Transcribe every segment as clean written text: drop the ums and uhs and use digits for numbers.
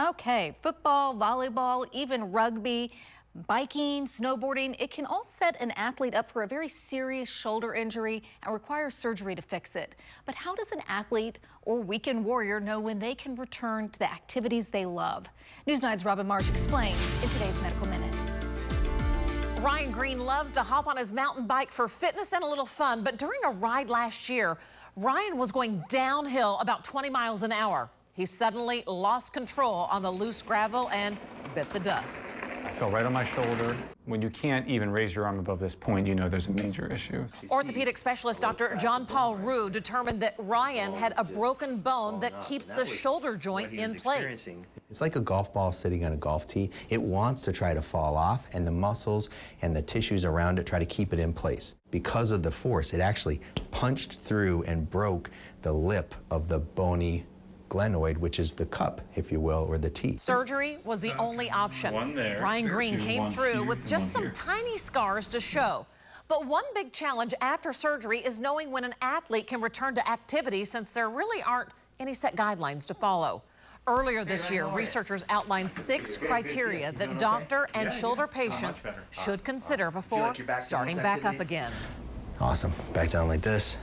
Okay, football, volleyball, even rugby, biking, snowboarding, it can all set an athlete up for a very serious shoulder injury and require surgery to fix it. But how does an athlete or weekend warrior know when they can return to the activities they love? News 9's Robin Marsh explains in today's Medical Minute. Ryan Green loves to hop on his mountain bike for fitness and a little fun, but during a ride last year, Ryan was going downhill about 20 miles an hour. He suddenly lost control on the loose gravel and bit the dust. I fell right on my shoulder. When you can't even raise your arm above this point, you know there's a major issue. Orthopedic specialist Dr. John Paul Rue determined that Ryan had a broken bone that keeps the shoulder joint in place. It's like a golf ball sitting on a golf tee. It wants to try to fall off, and the muscles and the tissues around it try to keep it in place. Because of the force, it actually punched through and broke the lip of the bony glenoid, which is the cup, if you will, or the tee. Surgery was the only option. Ryan Green came through with just some tiny scars to show. But one big challenge after surgery is knowing when an athlete can return to activity, since there really aren't any set guidelines to follow. Earlier this year, researchers outlined 6 criteria that doctor and shoulder patients should consider before starting back up again. Awesome. Back down like this.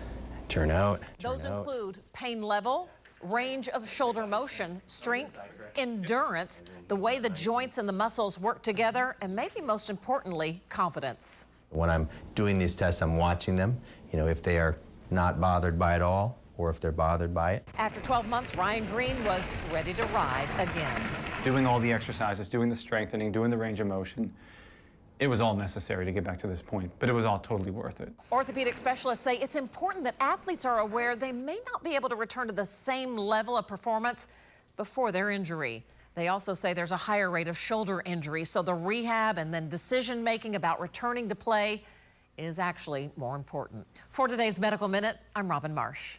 Turn out. Those include pain level, range of shoulder motion, strength, endurance, the way the joints and the muscles work together, and maybe most importantly, confidence. When I'm doing these tests, I'm watching them, if they are not bothered by it all, or if they're bothered by it. After 12 months, Ryan Green was ready to ride again. Doing all the exercises, doing the strengthening, doing the range of motion, it was all necessary to get back to this point, but it was all totally worth it. Orthopedic specialists say it's important that athletes are aware they may not be able to return to the same level of performance before their injury. They also say there's a higher rate of shoulder injury, so the rehab and then decision-making about returning to play is actually more important. For today's Medical Minute, I'm Robin Marsh.